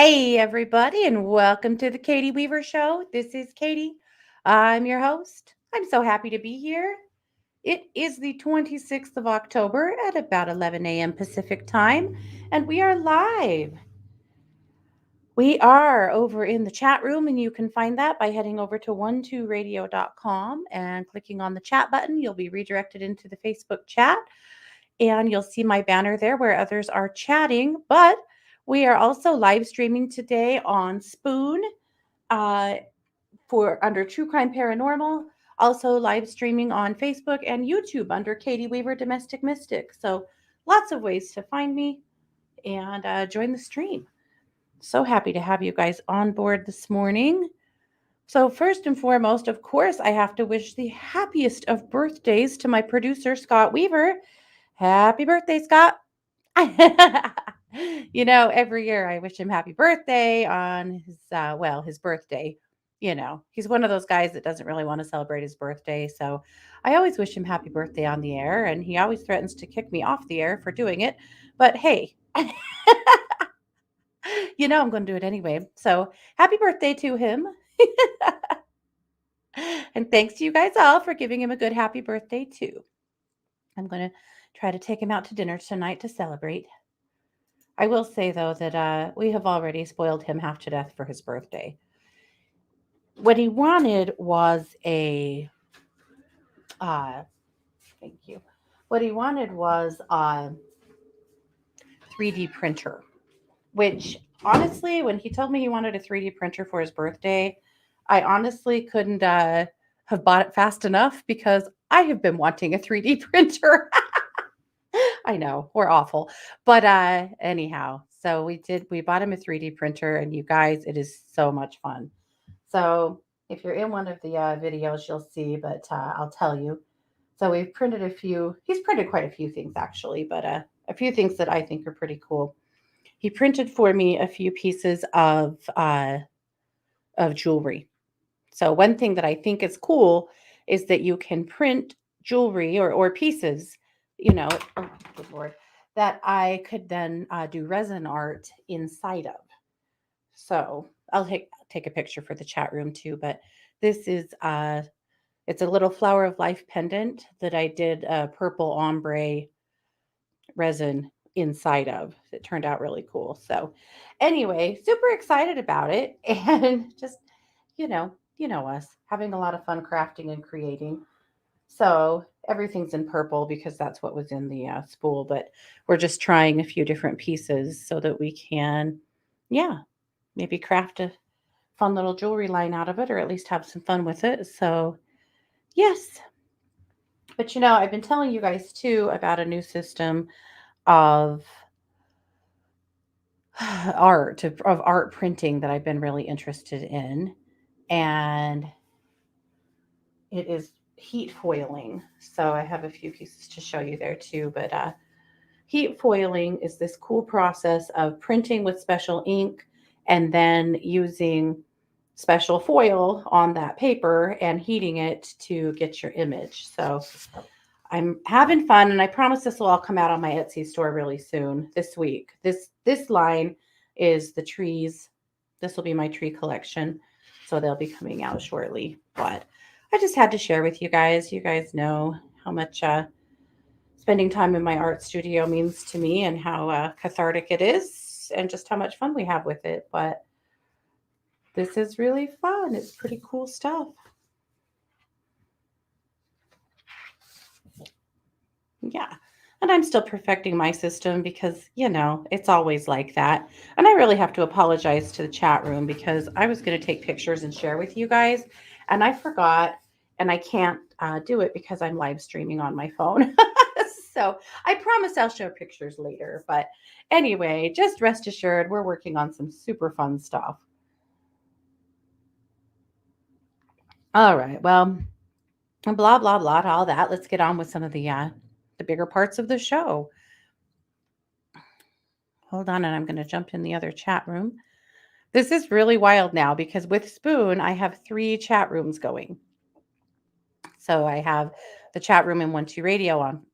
Hey, everybody, and welcome to the Katie Weaver Show. This is Katie. I'm your host. I'm so happy to be here. It is the 26th of October at about 11 a.m. Pacific time, and we are live. We are over in the chat room, and you can find that by heading over to 12radio.com and clicking on the chat button. You'll be redirected into the Facebook chat, and you'll see my banner there where others are chatting. But we are also live streaming today on Spoon uh, for under True Crime Paranormal. Also live streaming on Facebook and YouTube under Katie Weaver Domestic Mystic. So lots of ways to find me and join the stream. So happy to have you guys on board this morning. So, first and foremost, of course, I have to wish the happiest of birthdays to my producer, Scott Weaver. Happy birthday, Scott. Every year I wish him happy birthday on his birthday. He's one of those guys that doesn't really want to celebrate his birthday. So I always wish him happy birthday on the air, and he always threatens to kick me off the air for doing it. But hey, I'm going to do it anyway. So happy birthday to him. And thanks to you guys all for giving him a good happy birthday, too. I'm going to try to take him out to dinner tonight to celebrate. I will say, though, that we have already spoiled him half to death for his birthday. What he wanted was thank you. What he wanted was a 3D printer, which honestly, when he told me he wanted a 3D printer for his birthday, I honestly couldn't have bought it fast enough because I have been wanting a 3D printer. I know, we're awful. But anyhow, so we bought him a 3D printer, and you guys, it is so much fun. So if you're in one of the videos, you'll see, but I'll tell you. So he's printed quite a few things actually, but a few things that I think are pretty cool. He printed for me a few pieces of jewelry. So one thing that I think is cool is that you can print jewelry or pieces, oh, good Lord, that I could then do resin art inside of. So I'll take a picture for the chat room too. But this is it's a little flower of life pendant that I did a purple ombre resin inside of. It turned out really cool. So anyway, super excited about it and just us having a lot of fun crafting and creating. So everything's in purple because that's what was in the spool, but we're just trying a few different pieces so that we can, yeah, maybe craft a fun little jewelry line out of it or at least have some fun with it. So, yes. But I've been telling you guys too about a new system of of art printing that I've been really interested in. And it is heat foiling. So I have a few pieces to show you there too. But heat foiling is this cool process of printing with special ink and then using special foil on that paper and heating it to get your image. So I'm having fun, and I promise this will all come out on my Etsy store really soon this week. This line is the trees. This will be my tree collection, so they'll be coming out shortly. But I just had to share with you guys. You guys know how much spending time in my art studio means to me, and how cathartic it is, and just how much fun we have with it. But this is really fun. It's pretty cool stuff. Yeah. And I'm still perfecting my system because, it's always like that. And I really have to apologize to the chat room because I was going to take pictures and share with you guys. And I forgot, and I can't do it because I'm live streaming on my phone. So I promise I'll show pictures later. But anyway, just rest assured, we're working on some super fun stuff. All right. Well, blah, blah, blah, all that. Let's get on with some of the bigger parts of the show. Hold on, and I'm going to jump in the other chat room. This is really wild now because with Spoon, I have 3 chat rooms going. So I have the chat room in 12 Radio on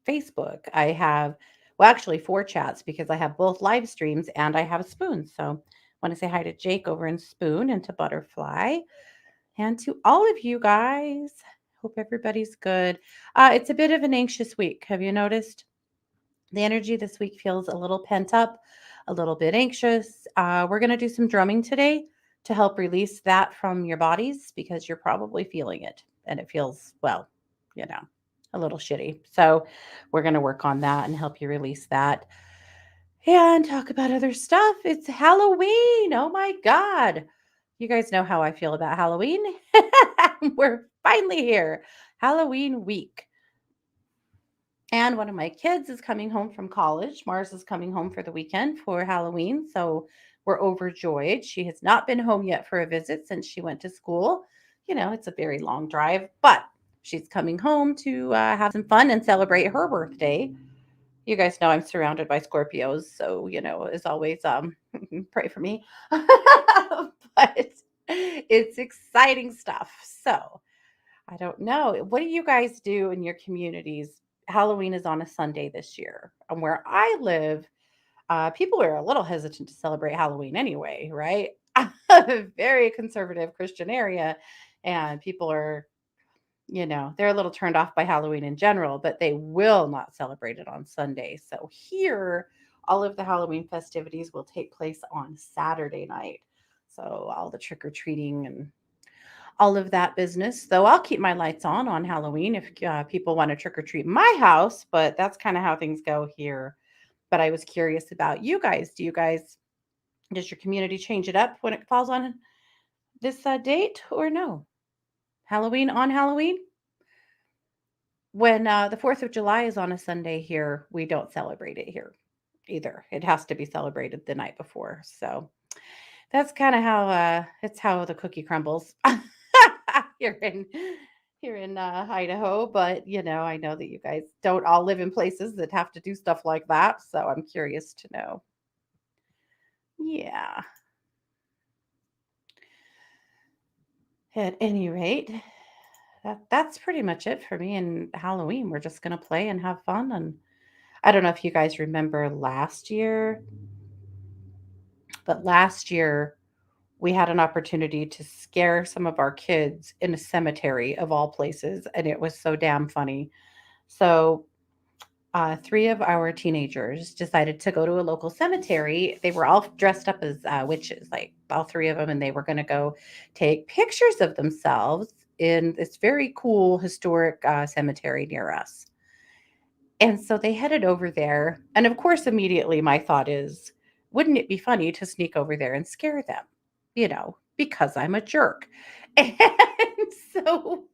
Facebook. I have, well, actually 4 chats because I have both live streams and I have Spoon. So Want to say hi to Jake over in Spoon and to Butterfly and to all of you guys. Hope everybody's good. It's a bit of an anxious week. Have you noticed? The energy this week feels a little pent up, a little bit anxious. We're going to do some drumming today to help release that from your bodies because you're probably feeling it and it feels, well, you know, a little shitty. So we're going to work on that and help you release that and talk about other stuff. It's Halloween. Oh my God. You guys know how I feel about Halloween. We're finally here. Halloween week. And one of my kids is coming home from college. Mars is coming home for the weekend for Halloween. So we're overjoyed. She has not been home yet for a visit since she went to school. It's a very long drive, but she's coming home to have some fun and celebrate her birthday. You guys know I'm surrounded by Scorpios. So, as always, pray for me. But it's exciting stuff. So, I don't know. What do you guys do in your communities? Halloween is on a Sunday this year. And where I live, people are a little hesitant to celebrate Halloween anyway, right? A very conservative Christian area. And people are, they're a little turned off by Halloween in general, but they will not celebrate it on Sunday. So here, all of the Halloween festivities will take place on Saturday night. So all the trick or treating and all of that business. Though I'll keep my lights on Halloween if people want to trick or treat my house, but that's kind of how things go here. But I was curious about you guys. Does your community change it up when it falls on this date or no? Halloween on Halloween? When the 4th of July is on a Sunday here, we don't celebrate it here either. It has to be celebrated the night before. So that's kind of how it's how the cookie crumbles here in Idaho. But I know that you guys don't all live in places that have to do stuff like that. So I'm curious to know. Yeah. At any rate, that's pretty much it for me and Halloween. We're just gonna play and have fun. And I don't know if you guys remember last year, but last year we had an opportunity to scare some of our kids in a cemetery of all places, and it was so damn funny. So, three of our teenagers decided to go to a local cemetery. They were all dressed up as witches, like all three of them, and they were going to go take pictures of themselves in this very cool historic cemetery near us. And so they headed over there. And of course, immediately my thought is, wouldn't it be funny to sneak over there and scare them? Because I'm a jerk. And so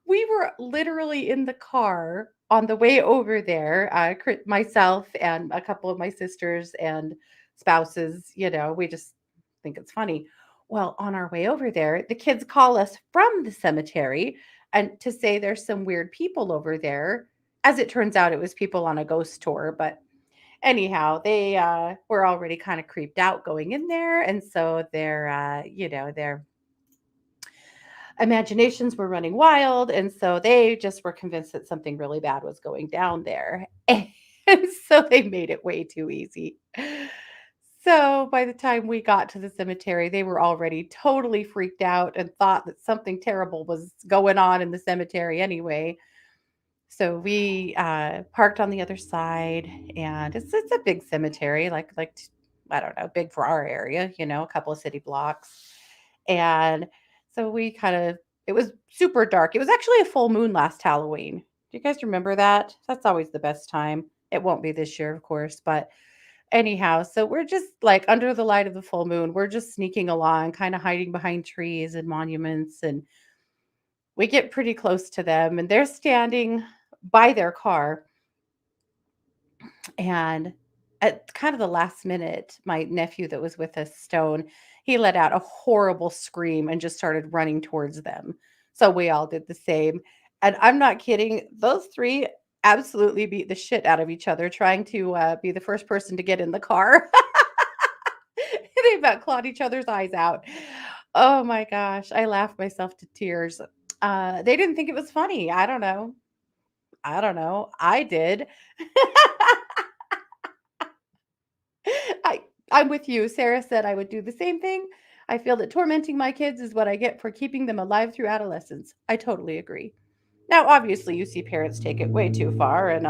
we were literally in the car on the way over there, myself and a couple of my sisters and spouses, we just think it's funny. Well, on our way over there, the kids call us from the cemetery and to say there's some weird people over there. As it turns out, it was people on a ghost tour, but anyhow, they were already kind of creeped out going in there, and so their imaginations were running wild, and so they just were convinced that something really bad was going down there. And so they made it way too easy. So by the time we got to the cemetery, they were already totally freaked out and thought that something terrible was going on in the cemetery anyway. So we parked on the other side, and it's a big cemetery, I don't know, big for our area, a couple of city blocks. And so we kind of it was super dark. It was actually a full moon last Halloween. Do you guys remember that? That's always the best time. It won't be this year, of course, but anyhow, so we're just like under the light of the full moon. We're just sneaking along, kind of hiding behind trees and monuments, and we get pretty close to them, and they're standing by their car. And at kind of the last minute, my nephew that was with us, Stone, he let out a horrible scream and just started running towards them. So we all did the same. And I'm not kidding. Those three absolutely beat the shit out of each other trying to be the first person to get in the car. They about clawed each other's eyes out. Oh my gosh. I laughed myself to tears. They didn't think it was funny. I don't know. I don't know. I did. I I'm with you. Sarah said I would do the same thing. I feel that tormenting my kids is what I get for keeping them alive through adolescence. I totally agree. Now, obviously, you see parents take it way too far and,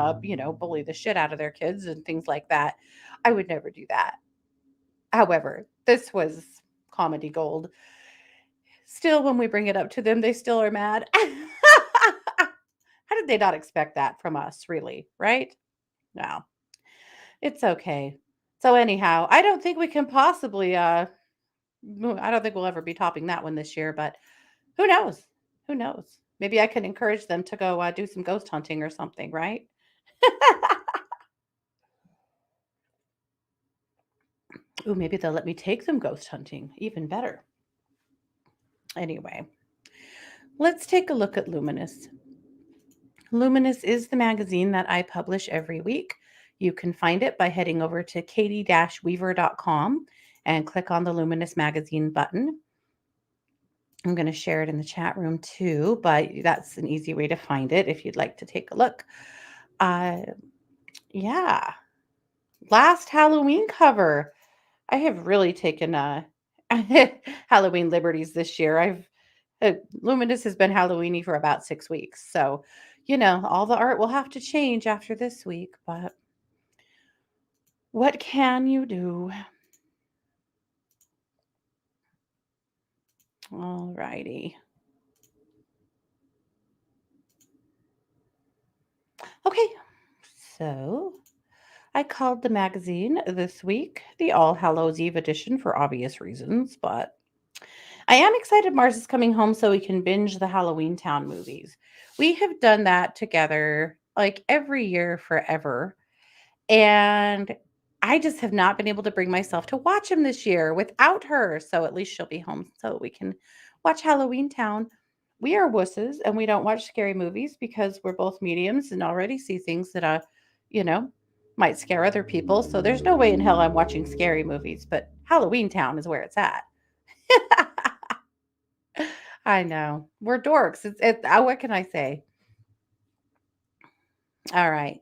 bully the shit out of their kids and things like that. I would never do that. However, this was comedy gold. Still, when we bring it up to them, they still are mad. How did they not expect that from us, really? Right? No, it's okay. So, anyhow, I don't think we can possibly, I don't think we'll ever be topping that one this year, but who knows? Who knows? Maybe I can encourage them to go do some ghost hunting or something, right? Ooh, maybe they'll let me take them ghost hunting. Even better. Anyway, let's take a look at Luminous. Luminous is the magazine that I publish every week. You can find it by heading over to katie-weaver.com and click on the Luminous magazine button. I'm going to share it in the chat room too, but that's an easy way to find it if you'd like to take a look. Uh, yeah, last Halloween cover. I have really taken Halloween liberties this year. Luminous has been Halloweeny for about 6 weeks, so all the art will have to change after this week. But what can you do? All righty. Okay, so I called the magazine this week the All Hallows Eve edition for obvious reasons, but I am excited Mars is coming home so we can binge the Halloween Town movies. We have done that together like every year forever. And I just have not been able to bring myself to watch them this year without her. So at least she'll be home so we can watch Halloween Town. We are wusses and we don't watch scary movies because we're both mediums and already see things that you know, might scare other people. So there's no way in hell I'm watching scary movies, but Halloween Town is where it's at. I know. We're dorks. What can I say? All right.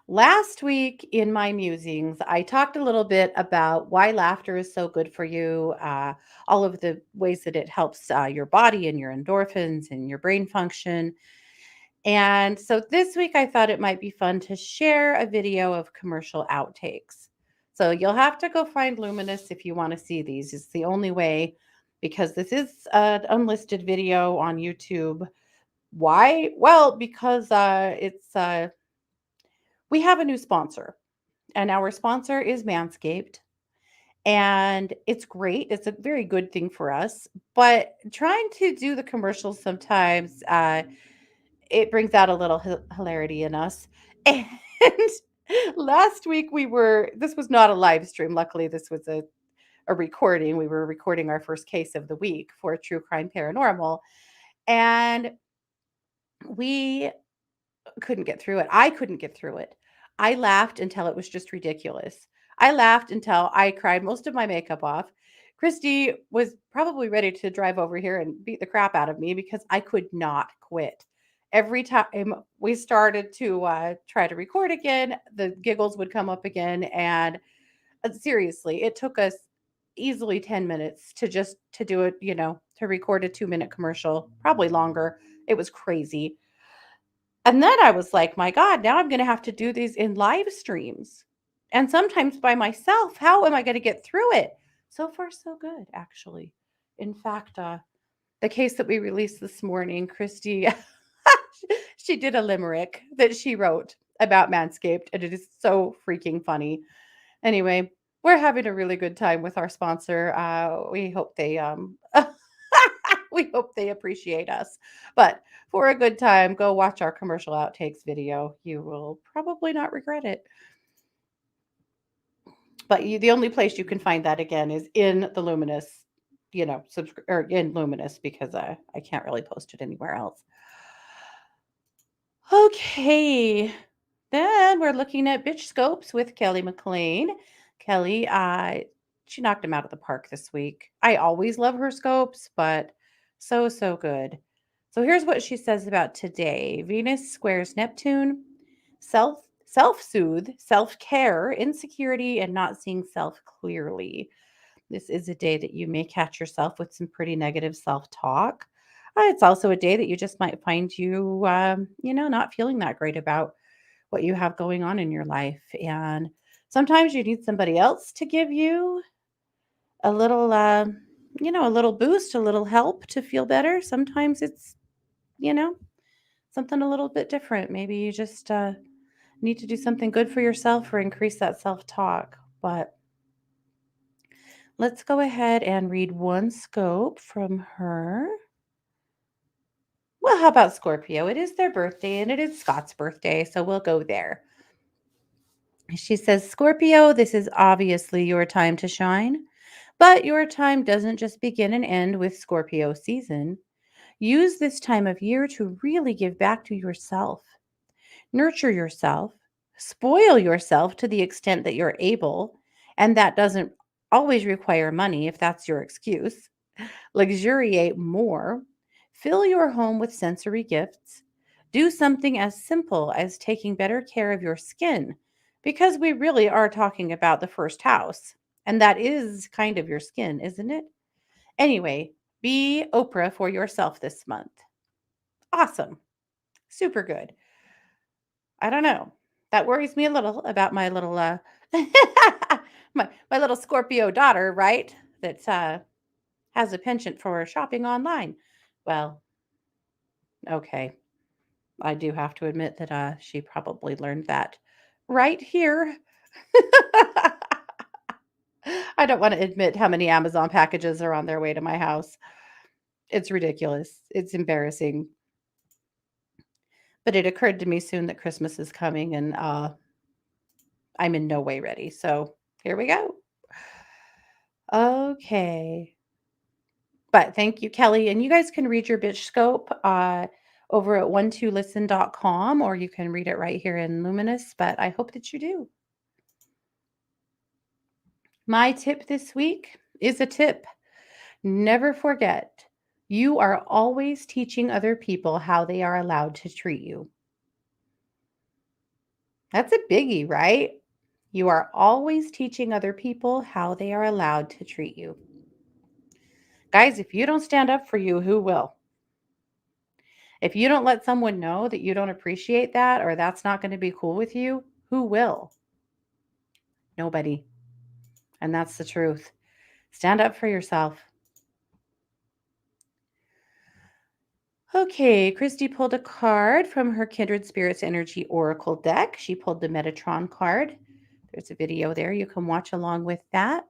Last week in my musings, I talked a little bit about why laughter is so good for you, all of the ways that it helps your body and your endorphins and your brain function. And so this week, I thought it might be fun to share a video of commercial outtakes. So you'll have to go find Luminous if you want to see these. It's the only way because this is an unlisted video on YouTube. Why? Well, because we have a new sponsor, and our sponsor is Manscaped. And it's great. It's a very good thing for us. But trying to do the commercials sometimes, it brings out a little hilarity in us. And last week this was not a live stream. Luckily, this was a recording. We were recording our first case of the week for True Crime Paranormal. And we couldn't get through it. I couldn't get through it. I laughed until it was just ridiculous. I laughed until I cried most of my makeup off. Christy was probably ready to drive over here and beat the crap out of me because I could not quit. Every time we started to try to record again, the giggles would come up again. And seriously, it took us easily 10 minutes to do it, to record a 2-minute commercial, probably longer. It was crazy. And then I was like, my God, now I'm going to have to do these in live streams and sometimes by myself. How am I going to get through it? So far, so good, actually. In fact, the case that we released this morning, Christy, she did a limerick that she wrote about Manscaped, and it is so freaking funny. Anyway, we're having a really good time with our sponsor. We hope they we hope they appreciate us. But for a good time, go watch our commercial outtakes video. You will probably not regret it. But the only place you can find that again is in the Luminous, or in Luminous because I can't really post it anywhere else. Okay, then we're looking at bitch scopes with Kelly McLean. Kelly, she knocked him out of the park this week. I always love her scopes, but so good. So here's what she says about today. Venus squares Neptune, South self soothe, self care, insecurity, and not seeing self clearly. This is a day that you may catch yourself with some pretty negative self talk. It's also a day that you just might find you, not feeling that great about what you have going on in your life. And sometimes you need somebody else to give you a little, a little boost, a little help to feel better. Sometimes it's, you know, something a little bit different. Maybe you just need to do something good for yourself or increase that self talk. But let's go ahead and read one scope from her. Well, how about Scorpio? It is their birthday and it is Scott's birthday, so we'll go there. She says, Scorpio, this is obviously your time to shine, but your time doesn't just begin and end with Scorpio season. Use this time of year to really give back to yourself. Nurture yourself, spoil yourself to the extent that you're able, and that doesn't always require money if that's your excuse. Luxuriate more, fill your home with sensory gifts, do something as simple as taking better care of your skin, because we really are talking about the first house, and that is kind of your skin, isn't it? Anyway, be Oprah for yourself this month. Awesome. Super good. I don't know. That worries me a little about my little my little Scorpio daughter, right? That has a penchant for shopping online. Well, okay. I do have to admit that she probably learned that right here. I don't want to admit how many Amazon packages are on their way to my house. It's ridiculous. It's embarrassing. But it occurred to me soon that Christmas is coming and I'm in no way ready. So here we go. Okay. But thank you, Kelly. And you guys can read your bitch scope over at 12listen.com, or you can read it right here in Luminous. But I hope that you do. My tip this week is a tip. Never forget, you are always teaching other people how they are allowed to treat you. That's a biggie, right? You are always teaching other people how they are allowed to treat you. Guys, if you don't stand up for you, who will? If you don't let someone know that you don't appreciate that or that's not going to be cool with you, who will? Nobody. And that's the truth. Stand up for yourself. Okay, Christy pulled a card from her Kindred Spirits Energy Oracle deck. She pulled the Metatron card. There's a video there. You can watch along with that.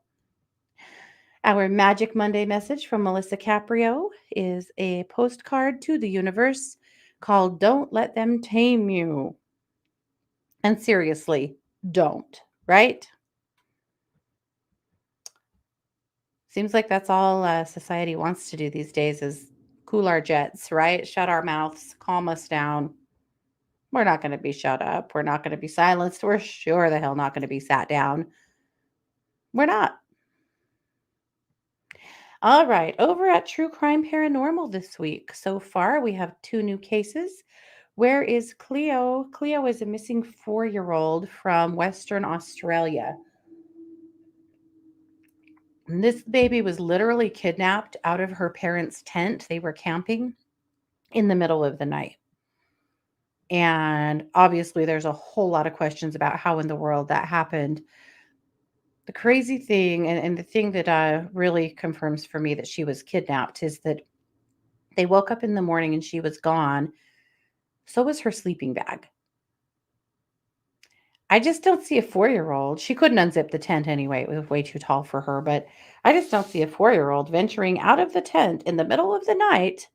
Our Magic Monday message from Melissa Caprio is a postcard to the universe called Don't Let Them Tame You. And seriously, don't, right? Seems like that's all society wants to do these days is cool our jets, right? Shut our mouths, calm us down. We're not going to be shut up. We're not going to be silenced. We're sure the hell not going to be sat down. We're not. All right, over at True Crime Paranormal this week. So far, we have two new cases. Where is Cleo? Cleo is a missing 4-year-old from Western Australia. And this baby was literally kidnapped out of her parents' tent. They were camping in the middle of the night. And obviously, there's a whole lot of questions about how in the world that happened. The crazy thing, and the thing that really confirms for me that she was kidnapped, is that they woke up in the morning and she was gone. So was her sleeping bag. I just don't see a 4-year-old. She couldn't unzip the tent anyway. It was way too tall for her. But I just don't see a 4-year-old venturing out of the tent in the middle of the night,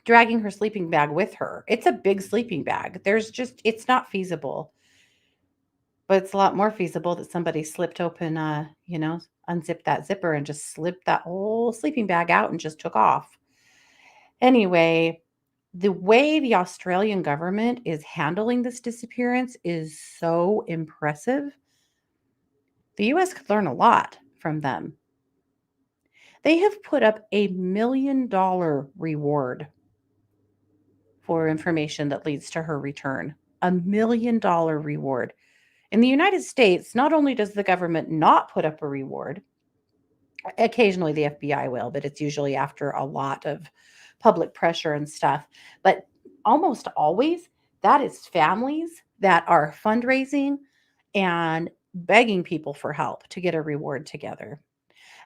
dragging her sleeping bag with her. It's a big sleeping bag. It's not feasible. But it's a lot more feasible that somebody slipped open, unzipped that zipper and just slipped that whole sleeping bag out and just took off. Anyway, the way the Australian government is handling this disappearance is so impressive. The US could learn a lot from them. They have put up $1 million reward for information that leads to her return. $1 million reward. In the United States, not only does the government not put up a reward, occasionally the FBI will, but it's usually after a lot of public pressure and stuff. But almost always, that is families that are fundraising and begging people for help to get a reward together.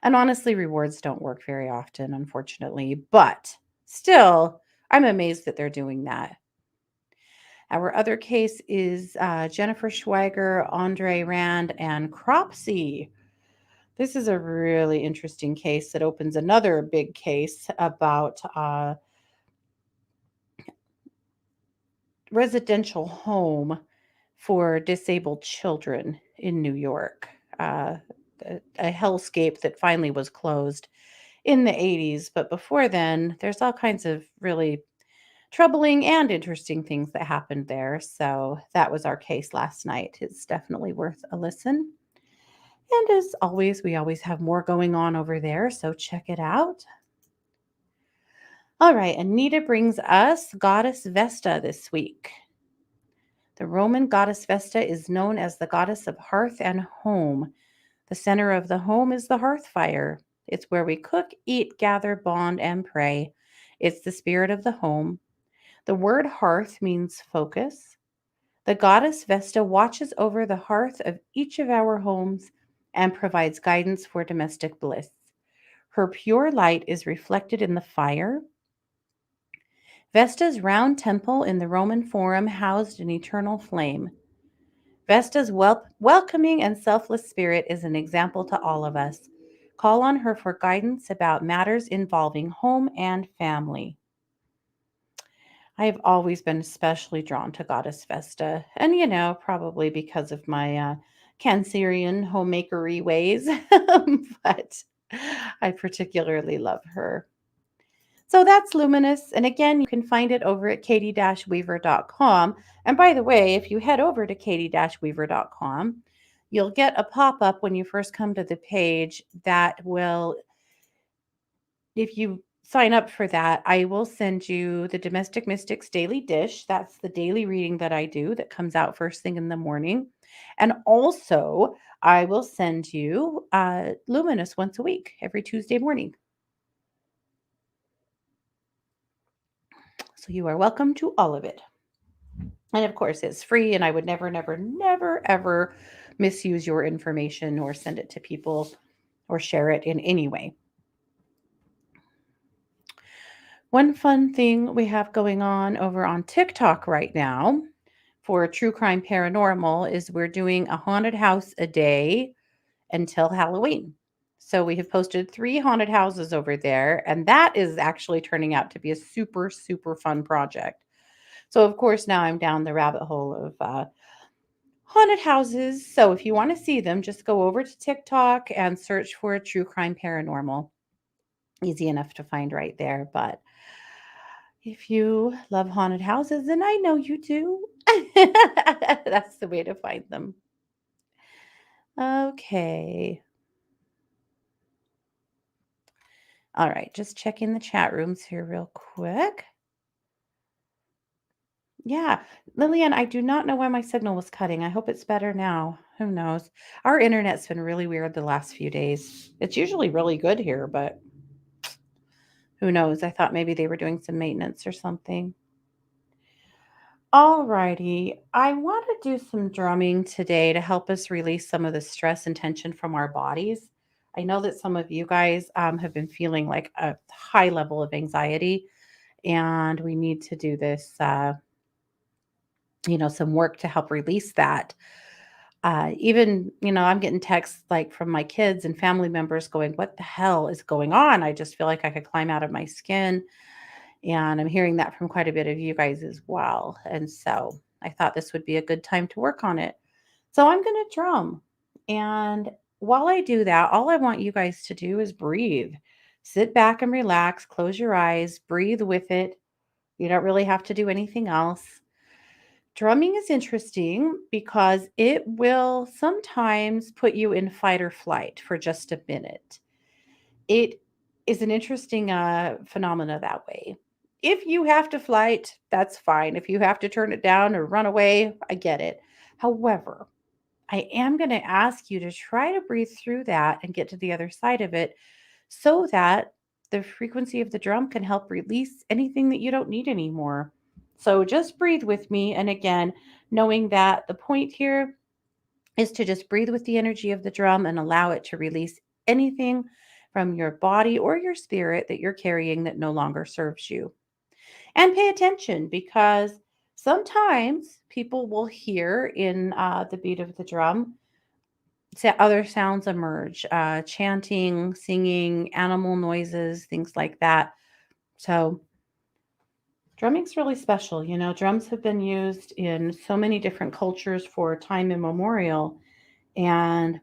And honestly, rewards don't work very often, unfortunately, but still, I'm amazed that they're doing that. Our other case is Jennifer Schweiger, Andre Rand, and Cropsey. This is a really interesting case that opens another big case about residential home for disabled children in New York. Uh, a hellscape that finally was closed in the 80s. But before then, there's all kinds of really troubling and interesting things that happened there. So that was our case last night. It's definitely worth a listen. And as always, we always have more going on over there. So check it out. All right, Anita brings us Goddess Vesta this week. The Roman goddess Vesta is known as the goddess of hearth and home. The center of the home is the hearth fire. It's where we cook, eat, gather, bond, and pray. It's the spirit of the home. The word hearth means focus. The goddess Vesta watches over the hearth of each of our homes and provides guidance for domestic bliss. Her pure light is reflected in the fire. Vesta's round temple in the Roman Forum housed an eternal flame. Vesta's welcoming and selfless spirit is an example to all of us. Call on her for guidance about matters involving home and family. I have always been especially drawn to Goddess Vesta, and probably because of my Cancerian homemakery ways, but I particularly love her. So that's Luminous. And again, you can find it over at katie-weaver.com. And by the way, if you head over to katie-weaver.com, you'll get a pop up when you first come to the page that will, if you sign up for that, I will send you the Domestic Mystics Daily Dish. That's the daily reading that I do that comes out first thing in the morning. And also, I will send you Luminous once a week, every Tuesday morning. So you are welcome to all of it. And of course, it's free, and I would never, never, never, ever misuse your information or send it to people or share it in any way. One fun thing we have going on over on TikTok right now for True Crime Paranormal is we're doing a haunted house a day until Halloween. So we have posted 3 haunted houses over there, and that is actually turning out to be a super, super fun project. So, of course, now I'm down the rabbit hole of haunted houses. So, if you want to see them, just go over to TikTok and search for True Crime Paranormal. Easy enough to find right there. But if you love haunted houses, and I know you do, that's the way to find them. Okay. All right. Just checking the chat rooms here real quick. Yeah, Lillian, I do not know why my signal was cutting. I hope it's better now. Who knows? Our internet's been really weird the last few days. It's usually really good here, but who knows? I thought maybe they were doing some maintenance or something. All righty. I want to do some drumming today to help us release some of the stress and tension from our bodies. I know that some of you guys have been feeling like a high level of anxiety, and we need to do this. Some work to help release that. Even, I'm getting texts like from my kids and family members going, "What the hell is going on? I just feel like I could climb out of my skin." And I'm hearing that from quite a bit of you guys as well. And so I thought this would be a good time to work on it. So I'm going to drum. And while I do that, all I want you guys to do is breathe. Sit back and relax, close your eyes, breathe with it. You don't really have to do anything else. Drumming is interesting because it will sometimes put you in fight or flight for just a minute. It is an interesting phenomena that way. If you have to flight, that's fine. If you have to turn it down or run away, I get it. However, I am going to ask you to try to breathe through that and get to the other side of it so that the frequency of the drum can help release anything that you don't need anymore. So just breathe with me. And again, knowing that the point here is to just breathe with the energy of the drum and allow it to release anything from your body or your spirit that you're carrying that no longer serves you. And pay attention because sometimes people will hear in the beat of the drum other sounds emerge, chanting, singing, animal noises, things like that. So, drumming's really special. You know, drums have been used in so many different cultures for time immemorial. And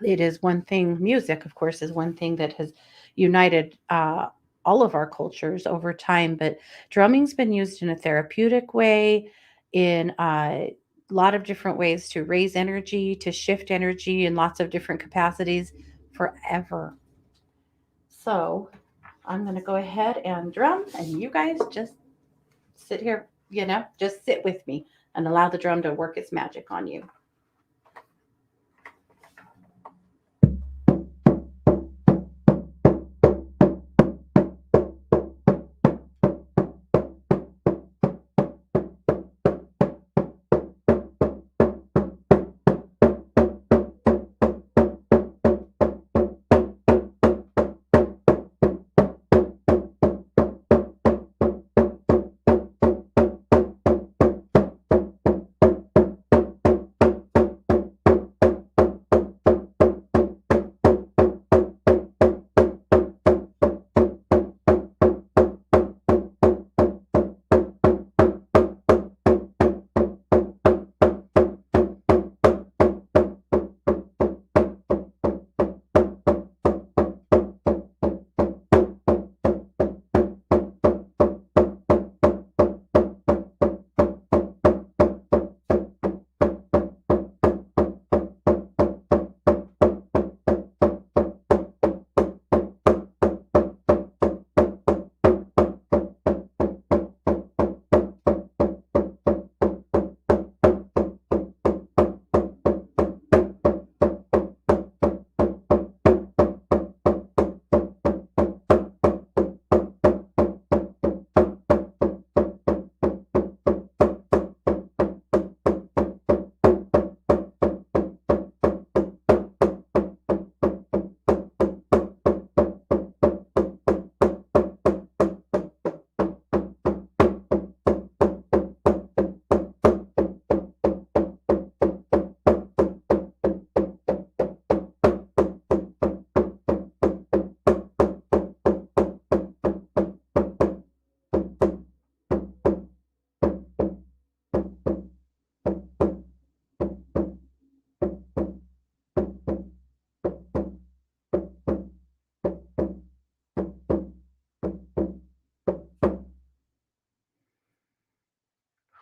it is one thing, music, of course, is one thing that has united all of our cultures over time. But drumming's been used in a therapeutic way, in a lot of different ways to raise energy, to shift energy in lots of different capacities forever. So I'm going to go ahead and drum, and you guys just sit here, just sit with me and allow the drum to work its magic on you.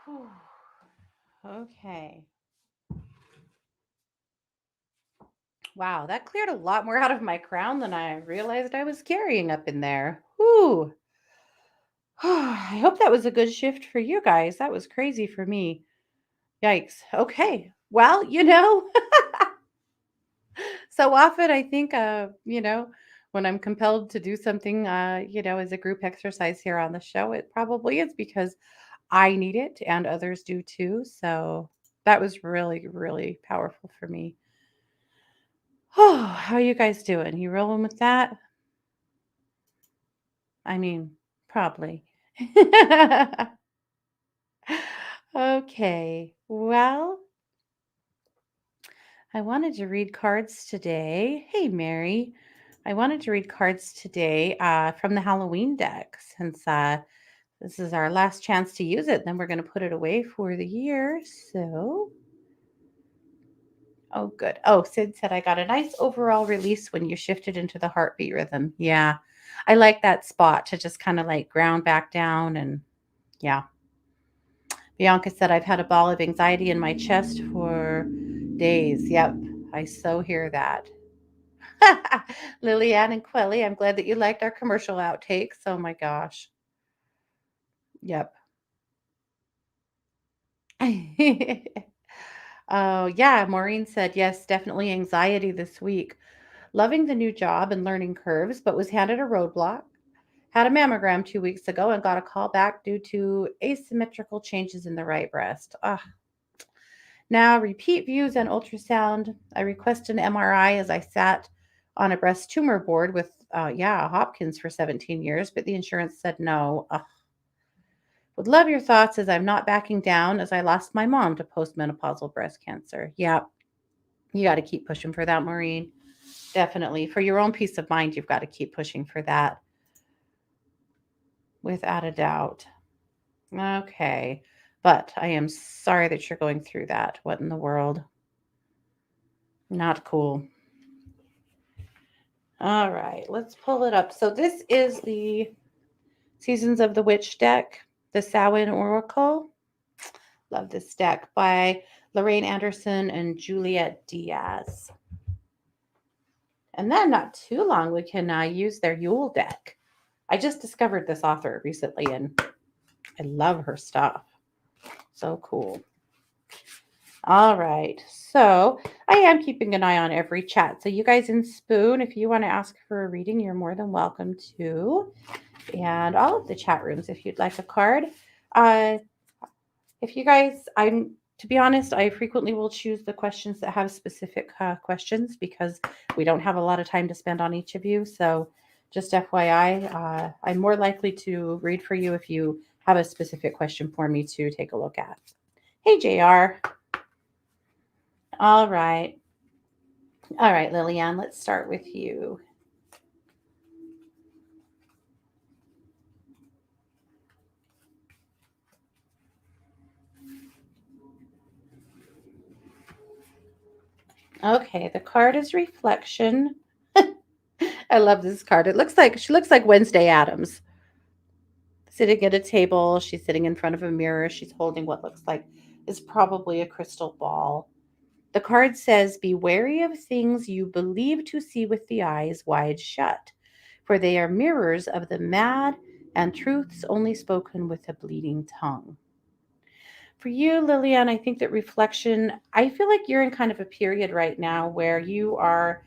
Whew. Okay. Wow, that cleared a lot more out of my crown than I realized I was carrying up in there. Whew. I hope that was a good shift for you guys. That was crazy for me. Yikes. Okay. Well, so often I think, when I'm compelled to do something, as a group exercise here on the show, it probably is because I need it and others do too. So that was really, really powerful for me. Oh, how you guys doing? You rolling with that? I mean, probably. Okay. Well, I wanted to read cards today. Hey, Mary. I wanted to read cards today from the Halloween deck since this is our last chance to use it. Then we're going to put it away for the year. So, oh, good. Oh, Sid said I got a nice overall release when you shifted into the heartbeat rhythm. Yeah. I like that spot to just kind of like ground back down. And yeah. Bianca said, I've had a ball of anxiety in my chest for days. Yep. I so hear that. Lilianne and Quelly, I'm glad that you liked our commercial outtakes. Oh my gosh. Yep. Oh, yeah. Maureen said, yes, definitely anxiety this week. Loving the new job and learning curves, but was handed a roadblock. Had a mammogram 2 weeks ago and got a call back due to asymmetrical changes in the right breast. Ah, now repeat views and ultrasound. I request an MRI as I sat on a breast tumor board with, yeah, Hopkins for 17 years, but the insurance said no. Ugh. Would love your thoughts as I'm not backing down as I lost my mom to postmenopausal breast cancer. Yeah, you got to keep pushing for that, Maureen. Definitely. For your own peace of mind, you've got to keep pushing for that without a doubt. Okay. But I am sorry that you're going through that. What in the world? Not cool. All right, let's pull it up. So this is the Seasons of the Witch deck, the Samhain Oracle. Love this deck by Lorraine Anderson and Juliet Diaz. And then not too long, we can use their Yule deck. I just discovered this author recently and I love her stuff. So cool. All right. So I am keeping an eye on every chat. So you guys in Spoon, if you want to ask for a reading, you're more than welcome to. And all of the chat rooms, if you'd like a card. Uh, if you guys, to be honest, I frequently will choose the questions that have specific questions because we don't have a lot of time to spend on each of you. So just FYI, I'm more likely to read for you if you have a specific question for me to take a look at. Hey, JR. All right. All right, Lillian, let's start with you. Okay, the card is reflection. I love this card. It looks like she looks like Wednesday Adams. Sitting at a table, she's sitting in front of a mirror. She's holding what looks like is probably a crystal ball. The card says, "Be wary of things you believe to see with the eyes wide shut, for they are mirrors of the mad and truths only spoken with a bleeding tongue." For you, Lillian, I think that reflection, I feel like you're in kind of a period right now where you are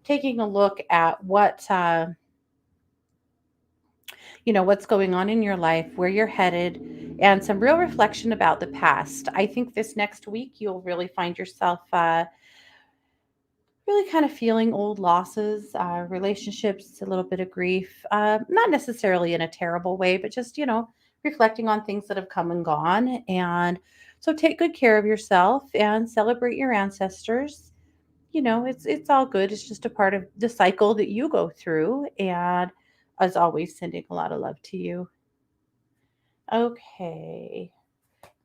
taking a look at what's going on in your life, where you're headed, and some real reflection about the past. I think this next week you'll really find yourself really kind of feeling old losses, relationships, a little bit of grief, not necessarily in a terrible way, but just, reflecting on things that have come and gone. And so take good care of yourself and celebrate your ancestors. It's all good. It's just a part of the cycle that you go through. And as always, sending a lot of love to you. Okay.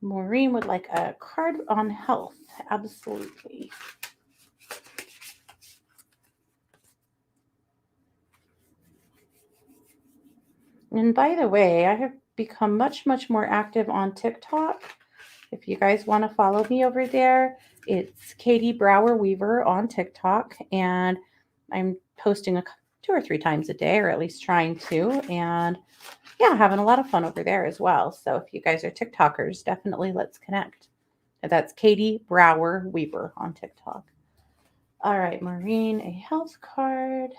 Maureen would like a card on health. Absolutely. And by the way, I have become much, much more active on TikTok. If you guys want to follow me over there, it's Katie Brower Weaver on TikTok. And I'm posting 2 or 3 times a day, or at least trying to. And yeah, having a lot of fun over there as well. So if you guys are TikTokers, definitely let's connect. And that's Katie Brower Weaver on TikTok. All right, Maureen, a health card.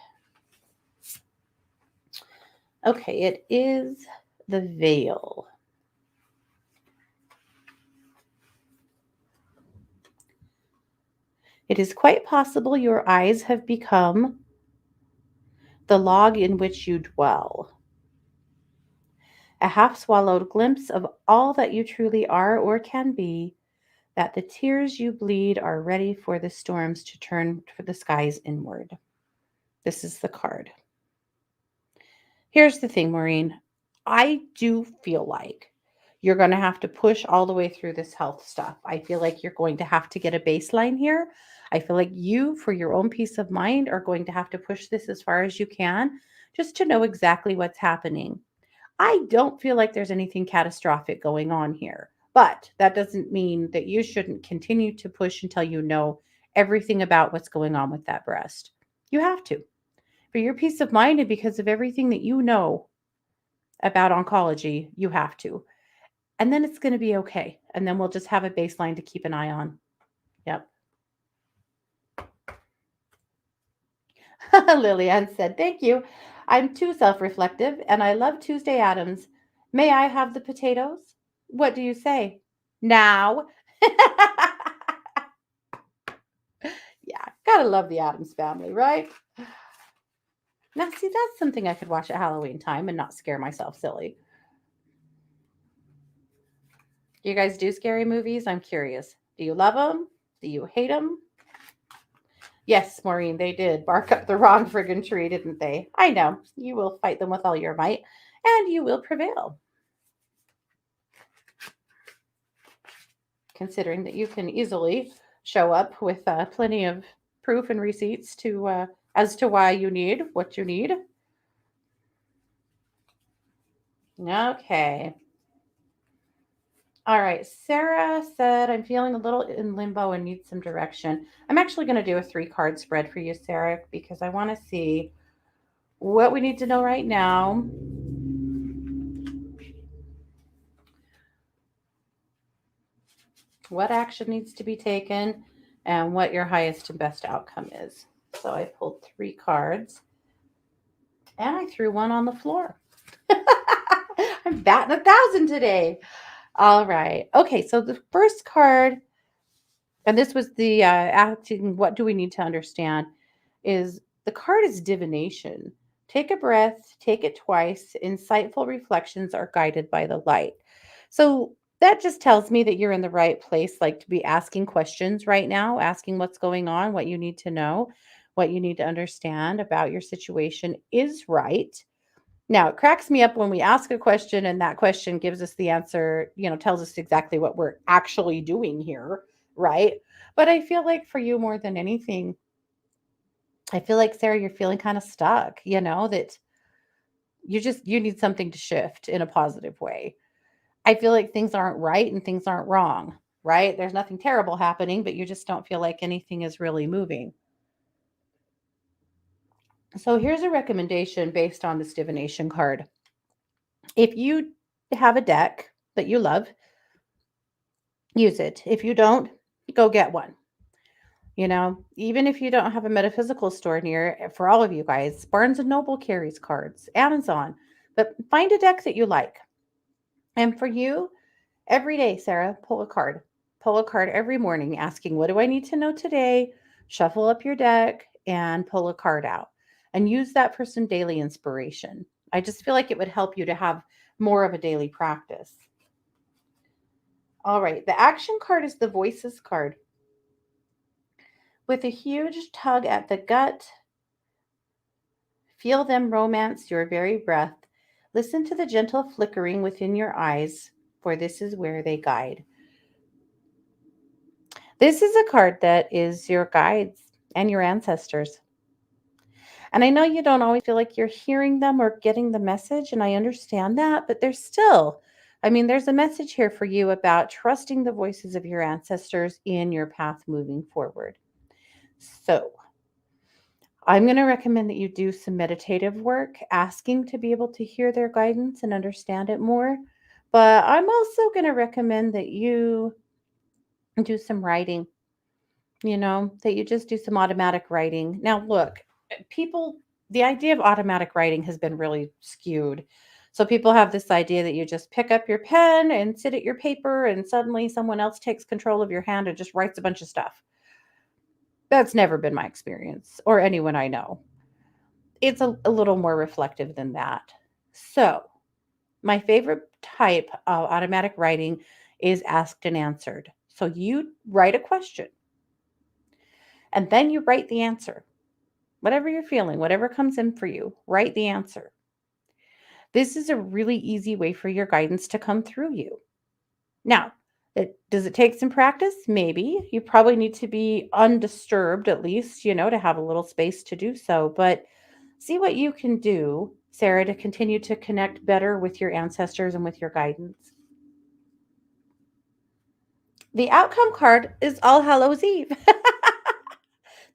Okay, it is the veil. It is quite possible your eyes have become the log in which you dwell, a half swallowed glimpse of all that you truly are or can be, that the tears you bleed are ready for the storms to turn for the skies inward. This is the card. Here's the thing, Maureen. I do feel like you're going to have to push all the way through this health stuff. I feel like you're going to have to get a baseline here. I feel like you, for your own peace of mind, are going to have to push this as far as you can just to know exactly what's happening. I don't feel like there's anything catastrophic going on here, but that doesn't mean that you shouldn't continue to push until you know everything about what's going on with that breast. You have to. For your peace of mind and because of everything that you know about oncology, you have to. and then it's going to be okay. And then we'll just have a baseline to keep an eye on. Yep. Lillian said, "Thank you. I'm too self reflective and I love Tuesday Adams. May I have the potatoes? What do you say? Now." Yeah, gotta love the Adams family, right? Now, see, that's something I could watch at Halloween time and not scare myself silly. Do you guys do scary movies? I'm curious. Do you love them? Do you hate them? Yes, Maureen, they did bark up the wrong friggin' tree, didn't they? I know. You will fight them with all your might, and you will prevail, considering that you can easily show up with plenty of proof and receipts to as to why you need what you need. Okay. All right. Sarah said, "I'm feeling a little in limbo and need some direction." I'm actually going to do a 3 card spread for you, Sarah, because I want to see what we need to know right now, what action needs to be taken, and what your highest and best outcome is. So I pulled 3 cards and I threw one on the floor. I'm batting 1,000 today. All right. Okay. So the first card, and this was the asking, what do we need to understand? Is the card is divination. Take a breath, take it twice. Insightful reflections are guided by the light. So that just tells me that you're in the right place, like to be asking questions right now, asking what's going on, what you need to know, what you need to understand about your situation is right. Now, it cracks me up when we ask a question and that question gives us the answer, tells us exactly what we're actually doing here, right? But I feel like for you more than anything, I feel like Sarah, you're feeling kind of stuck, that you need something to shift in a positive way. I feel like things aren't right and things aren't wrong, right? There's nothing terrible happening, but you just don't feel like anything is really moving. So here's a recommendation based on this divination card. If you have a deck that you love, use it. If you don't, go get one. Even if you don't have a metaphysical store near, for all of you guys, Barnes and Noble carries cards, Amazon, but find a deck that you like. And for you, every day, Sarah, pull a card. Pull a card every morning asking, what do I need to know today? Shuffle up your deck and pull a card out and use that for some daily inspiration. I just feel like it would help you to have more of a daily practice. All right, the action card is the voices card. With a huge tug at the gut, feel them romance your very breath. Listen to the gentle flickering within your eyes, for this is where they guide. This is a card that is your guides and your ancestors. And I know you don't always feel like you're hearing them or getting the message, and I understand that, but there's a message here for you about trusting the voices of your ancestors in your path moving forward. So, I'm going to recommend that you do some meditative work, asking to be able to hear their guidance and understand it more. But I'm also going to recommend that you do some writing, that you just do some automatic writing. Now, look, people, the idea of automatic writing has been really skewed. So people have this idea that you just pick up your pen and sit at your paper, and suddenly someone else takes control of your hand and just writes a bunch of stuff. That's never been my experience or anyone I know. It's a little more reflective than that. So, my favorite type of automatic writing is asked and answered. So, you write a question and then you write the answer. Whatever you're feeling, whatever comes in for you, write the answer. This is a really easy way for your guidance to come through you. Now, does it take some practice? Maybe. You probably need to be undisturbed at least, to have a little space to do so. But see what you can do, Sarah, to continue to connect better with your ancestors and with your guidance. The outcome card is All Hallows Eve.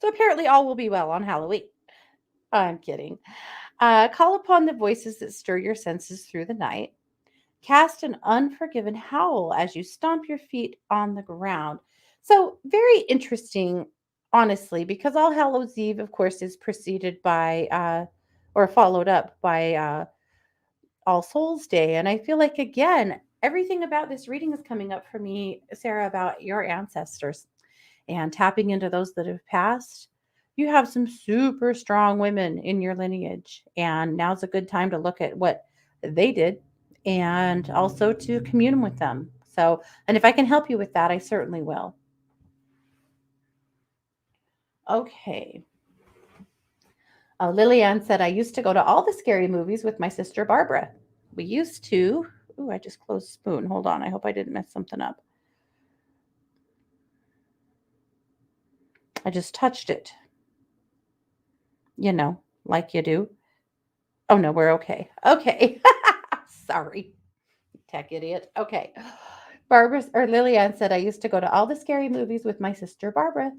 So apparently all will be well on Halloween. I'm kidding. Call upon the voices that stir your senses through the night. Cast an unforgiven howl as you stomp your feet on the ground. So, very interesting, honestly, because All Hallows Eve, of course, is preceded by or followed up by All Souls Day. And I feel like, again, everything about this reading is coming up for me, Sarah, about your ancestors and tapping into those that have passed. You have some super strong women in your lineage, and now's a good time to look at what they did and also to commune with them. So, and if I can help you with that, I certainly will. Okay. Lillian said, I used to go to all the scary movies with my sister Barbara. We used to. Ooh, I just closed spoon. Hold on. I hope I didn't mess something up. I just touched it, like you do. Oh, no, we're okay. Okay. Sorry, tech idiot. Okay. Barbara or Lillian said, I used to go to all the scary movies with my sister Barbara.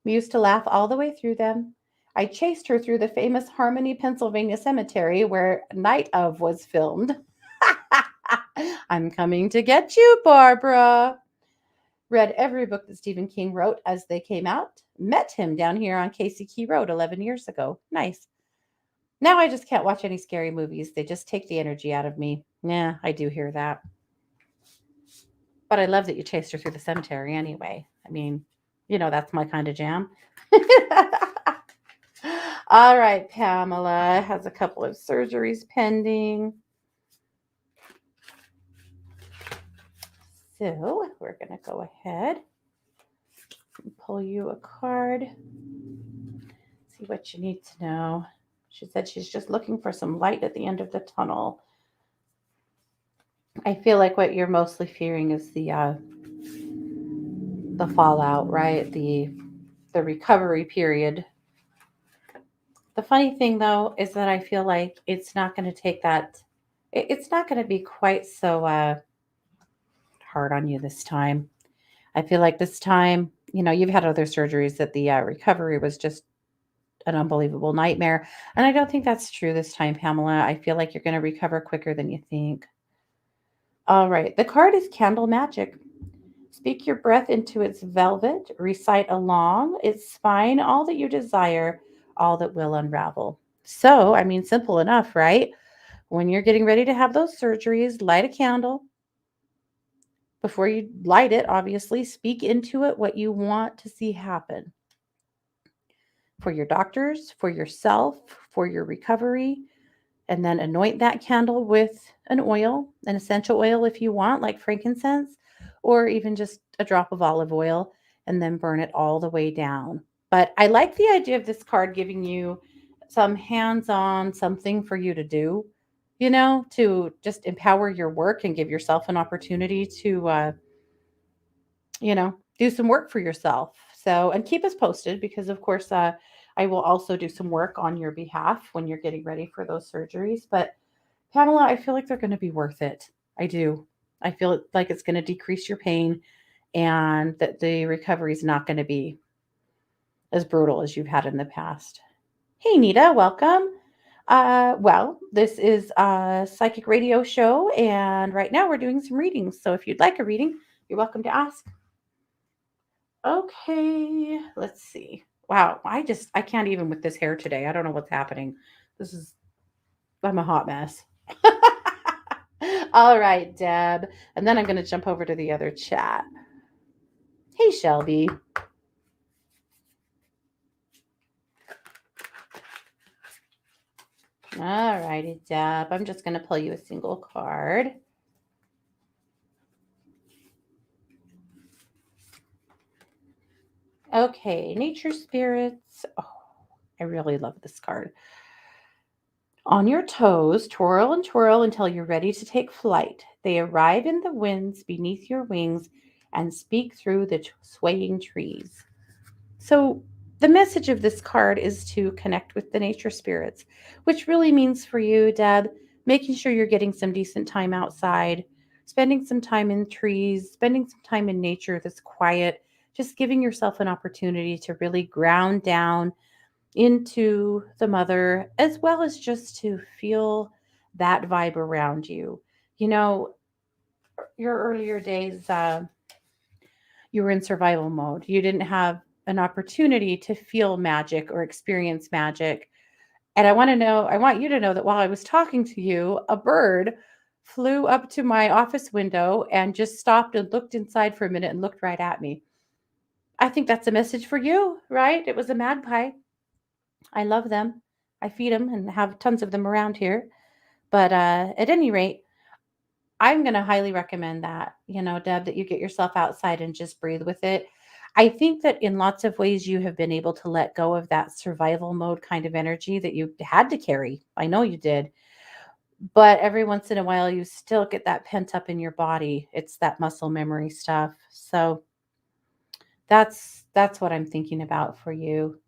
We used to laugh all the way through them. I chased her through the famous Harmony, Pennsylvania cemetery where Night of was filmed. I'm coming to get you, Barbara. Read every book that Stephen King wrote as they came out. Met him down here on Casey Key Road 11 years ago. Nice. Now I just can't watch any scary movies. They just take the energy out of me. Yeah, I do hear that. But I love that you chased her through the cemetery anyway. I mean, that's my kind of jam. All right, Pamela has a couple of surgeries pending. So we're going to go ahead and pull you a card. See what you need to know. She said she's just looking for some light at the end of the tunnel. I feel like what you're mostly fearing is the fallout, right? The recovery period. The funny thing though is that I feel like it's not going to take that. It's not going to be quite so hard on you this time. I feel like this time, you've had other surgeries that the recovery was just an unbelievable nightmare, and I don't think that's true this time, Pamela. I feel like you're going to recover quicker than you think. All right, the card is Candle Magic. Speak your breath into its velvet, recite along its spine all that you desire, all that will unravel. So, I mean, simple enough, right? When you're getting ready to have those surgeries, light a candle. Before you light it, obviously, speak into it what you want to see happen for your doctors, for yourself, for your recovery, and then anoint that candle with an oil, an essential oil if you want, like frankincense, or even just a drop of olive oil, and then burn it all the way down. But I like the idea of this card giving you some hands on something for you to do, to just empower your work and give yourself an opportunity to, do some work for yourself. So, and keep us posted because, of course, I will also do some work on your behalf when you're getting ready for those surgeries. But Pamela, I feel like they're going to be worth it. I do. I feel like it's going to decrease your pain and that the recovery is not going to be as brutal as you've had in the past. Hey, Nita, welcome. Well, this is a psychic radio show, and right now we're doing some readings. So if you'd like a reading, you're welcome to ask. Okay, let's see. Wow, I can't even with this hair today. I don't know what's happening. This is I'm a hot mess. All right, Deb. And then I'm going to jump over to the other chat. Hey, Shelby. All righty, Deb. I'm just going to pull you a single card. Okay, nature spirits. Oh, I really love this card. On your toes, twirl and twirl until you're ready to take flight. They arrive in the winds beneath your wings and speak through the swaying trees. So, the message of this card is to connect with the nature spirits, which really means for you, Deb, making sure you're getting some decent time outside, spending some time in trees, spending some time in nature that's quiet, just giving yourself an opportunity to really ground down into the mother, as well as just to feel that vibe around you. You know, your earlier days, you were in survival mode. You didn't have an opportunity to feel magic or experience magic. And I want you to know that while I was talking to you, a bird flew up to my office window and just stopped and looked inside for a minute and looked right at me. I think that's a message for you, right? It was a magpie. I love them. I feed them and have tons of them around here. But at any rate, I'm going to highly recommend that, Deb, that you get yourself outside and just breathe with it. I think that in lots of ways you have been able to let go of that survival mode kind of energy that you had to carry. I know you did. But every once in a while you still get that pent up in your body. It's that muscle memory stuff. So that's what I'm thinking about for you.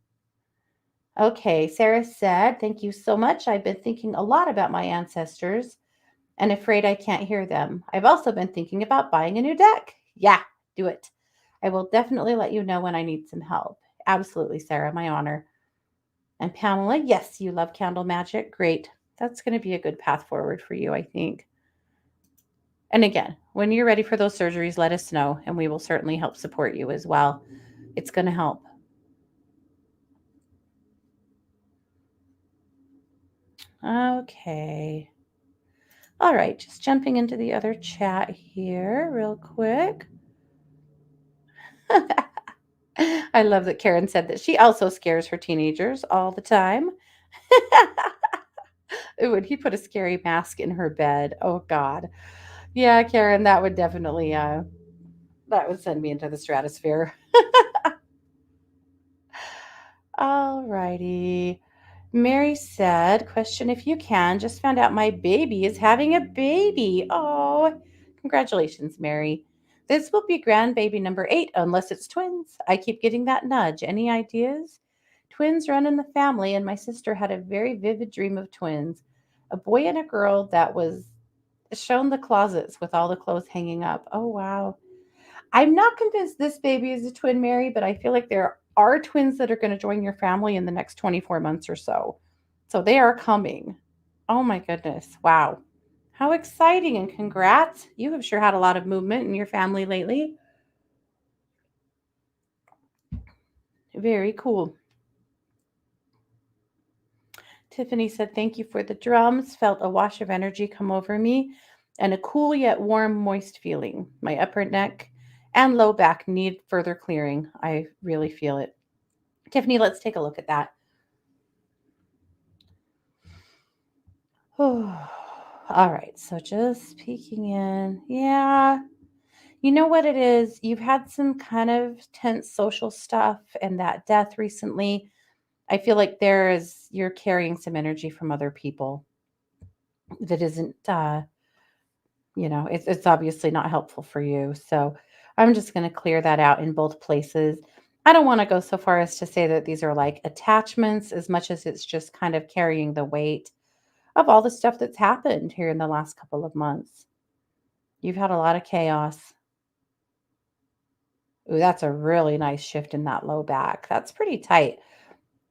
Okay, Sarah said, "Thank you so much. I've been thinking a lot about my ancestors and afraid I can't hear them. I've also been thinking about buying a new deck." Yeah, do it. I will definitely let you know when I need some help. Absolutely, Sarah, my honor. And Pamela, yes, you love candle magic. Great. That's going to be a good path forward for you, I think. And again, when you're ready for those surgeries, let us know and we will certainly help support you as well. It's going to help. Okay. All right, just jumping into the other chat here real quick. I love that Karen said that she also scares her teenagers all the time. Ooh, and he put a scary mask in her bed. Oh God. Yeah, Karen, that would definitely that would send me into the stratosphere. All righty. Mary said, question if you can, just found out my baby is having a baby. Oh, congratulations, Mary. This will be grandbaby number 8, unless it's twins. I keep getting that nudge. Any ideas? Twins run in the family, and my sister had a very vivid dream of twins, a boy and a girl that was shown the closets with all the clothes hanging up. Oh, wow. I'm not convinced this baby is a twin, Mary, but I feel like there are twins that are going to join your family in the next 24 months or so. So they are coming. Oh my goodness. Wow. How exciting and congrats. You have sure had a lot of movement in your family lately. Very cool. Tiffany said, "Thank you for the drums. Felt a wash of energy come over me and a cool yet warm, moist feeling. My upper neck and low back need further clearing. I really feel it." Tiffany, let's take a look at that. All right. So just peeking in. Yeah. You know what it is? You've had some kind of tense social stuff and that death recently. I feel like you're carrying some energy from other people that isn't, it's obviously not helpful for you. So I'm just going to clear that out in both places. I don't want to go so far as to say that these are like attachments as much as it's just kind of carrying the weight of all the stuff that's happened here in the last couple of months. You've had a lot of chaos. Ooh, that's a really nice shift in that low back. That's pretty tight.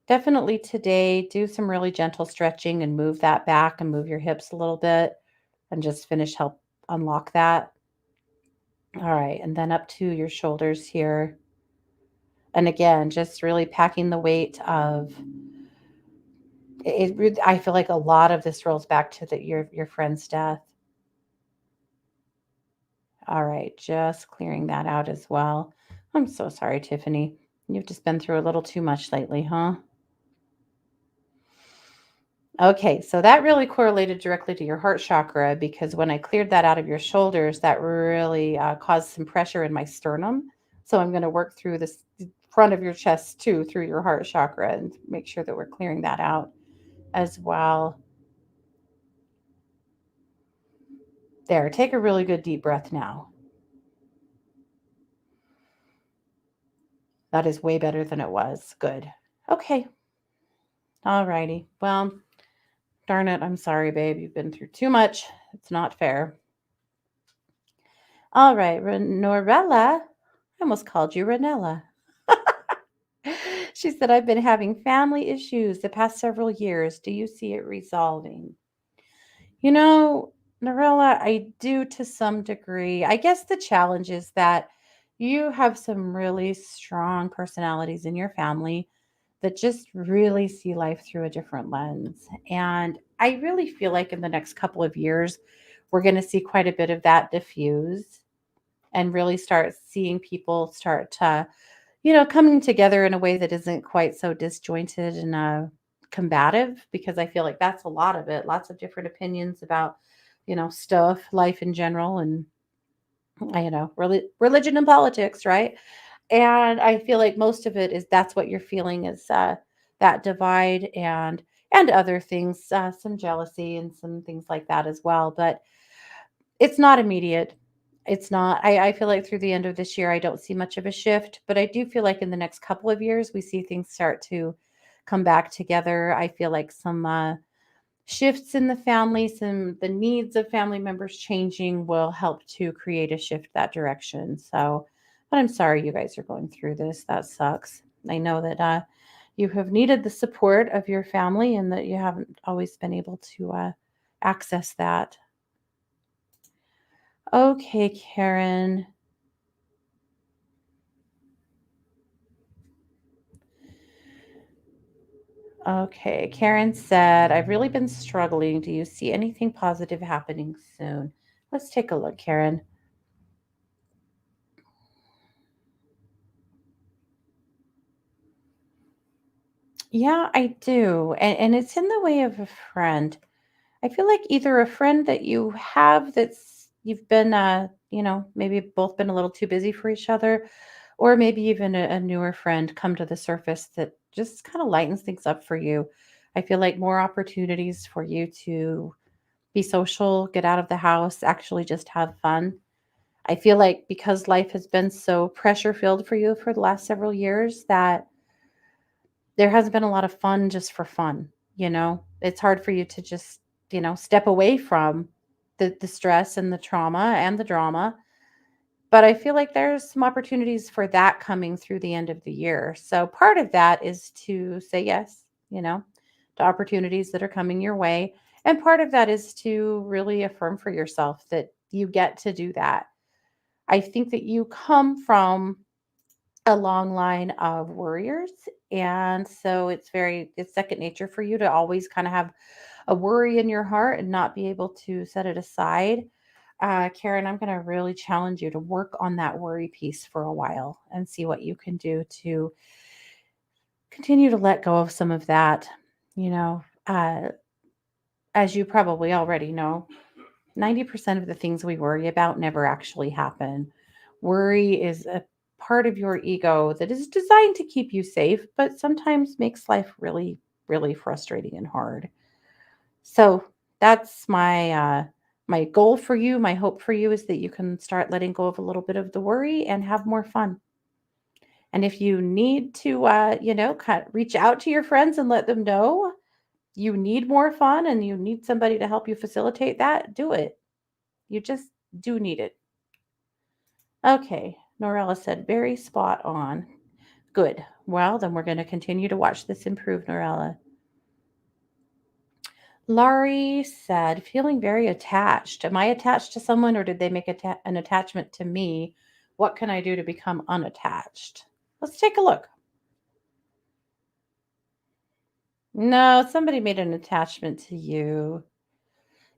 Definitely today, do some really gentle stretching and move that back and move your hips a little bit and just help unlock that. All right. And then up to your shoulders here. And again, just really packing the weight of it. I feel like a lot of this rolls back to your friend's death. All right, just clearing that out as well. I'm so sorry, Tiffany. You've just been through a little too much lately, huh? Okay, so that really correlated directly to your heart chakra because when I cleared that out of your shoulders, that really caused some pressure in my sternum. So I'm going to work through this front of your chest too, through your heart chakra, and make sure that we're clearing that out as well. There, take a really good deep breath now. That is way better than it was. Good. Okay. All righty. Well, darn it. I'm sorry, babe. You've been through too much. It's not fair. All right, Norella. I almost called you Ranella. She said, "I've been having family issues the past several years. Do you see it resolving?" You know, Norella, I do to some degree. I guess the challenge is that you have some really strong personalities in your family that just really see life through a different lens. And I really feel like in the next couple of years, we're going to see quite a bit of that diffuse and really start seeing people start to, coming together in a way that isn't quite so disjointed and combative, because I feel like that's a lot of it. Lots of different opinions about, stuff, life in general, and, religion and politics, right? And I feel like most of it is that's what you're feeling is that divide and other things, some jealousy and some things like that as well. But it's not immediate. It's not. I feel like through the end of this year, I don't see much of a shift, but I do feel like in the next couple of years, we see things start to come back together. I feel like some shifts in the family, some the needs of family members changing will help to create a shift that direction. So, but I'm sorry you guys are going through this. That sucks. I know that you have needed the support of your family and that you haven't always been able to access that. Okay, Karen. Okay, Karen said, I've really been struggling. Do you see anything positive happening soon? Let's take a look, Karen. Yeah, I do. And it's in the way of a friend. I feel like either a friend that you have that's you've been maybe both been a little too busy for each other, or maybe even a newer friend come to the surface that just kind of lightens things up for you. I feel like more opportunities for you to be social, get out of the house, actually just have fun. I feel like because life has been so pressure filled for you for the last several years that there hasn't been a lot of fun just for fun, you know? It's hard for you to just, step away from the stress and the trauma and the drama, but I feel like there's some opportunities for that coming through the end of the year. So part of that is to say yes, to opportunities that are coming your way, and part of that is to really affirm for yourself that you get to do that. I think that you come from a long line of worriers. And so it's second nature for you to always kind of have a worry in your heart and not be able to set it aside. Karen, I'm going to really challenge you to work on that worry piece for a while and see what you can do to continue to let go of some of that. You know, as you probably already know, 90% of the things we worry about never actually happen. Worry is a part of your ego that is designed to keep you safe, but sometimes makes life really, really frustrating and hard. So that's my goal for you. My hope for you is that you can start letting go of a little bit of the worry and have more fun. And if you need to, reach out to your friends and let them know you need more fun and you need somebody to help you facilitate that, do it. You just do need it. Okay, Norella said, very spot on. Good. Well, then we're going to continue to watch this improve, Norella. Laurie said, feeling very attached. Am I attached to someone or did they make an attachment to me? What can I do to become unattached? Let's take a look. No, somebody made an attachment to you.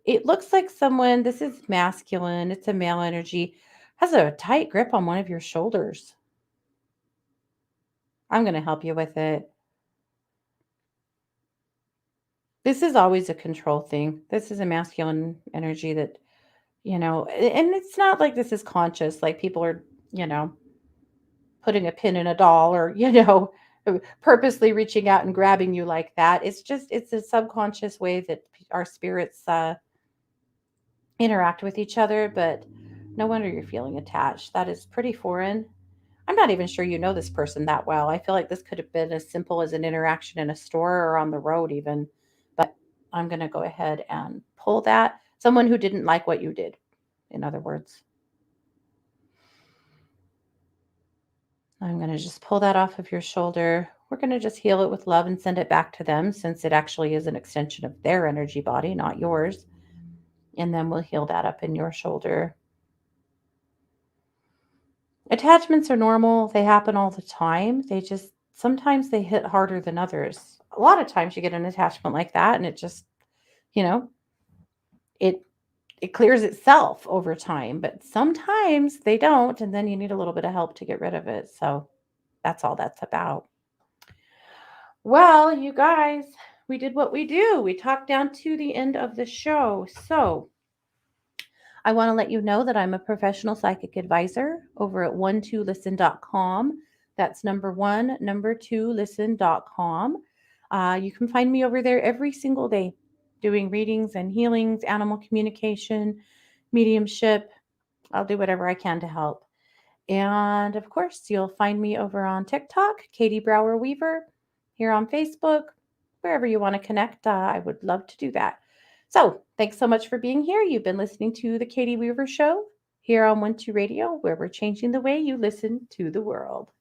It looks like someone, this is masculine, it's a male energy, has a tight grip on one of your shoulders. I'm going to help you with it. This is always a control thing. This is a masculine energy that, and it's not like this is conscious, like people are, you know, putting a pin in a doll or, purposely reaching out and grabbing you like that. It's a subconscious way that our spirits interact with each other, but no wonder you're feeling attached. That is pretty foreign. I'm not even sure you know this person that well. I feel like this could have been as simple as an interaction in a store or on the road, even. But I'm going to go ahead and pull that. Someone who didn't like what you did, in other words. I'm going to just pull that off of your shoulder. We're going to just heal it with love and send it back to them since it actually is an extension of their energy body, not yours. And then we'll heal that up in your shoulder. Attachments are normal. They happen all the time. They just sometimes they hit harder than others. A lot of times you get an attachment like that and it just, you know, it it clears itself over time, but sometimes they don't and then you need a little bit of help to get rid of it. So that's all that's about. Well, you guys, we did what we do. We talked down to the end of the show. So I want to let you know that I'm a professional psychic advisor over at 12listen.com. That's number 2listen.com. You can find me over there every single day doing readings and healings, animal communication, mediumship. I'll do whatever I can to help. And of course, you'll find me over on TikTok, Katie Brower Weaver, here on Facebook, wherever you want to connect. I would love to do that. So thanks so much for being here. You've been listening to The Katie Weaver Show here on 12 Radio, where we're changing the way you listen to the world.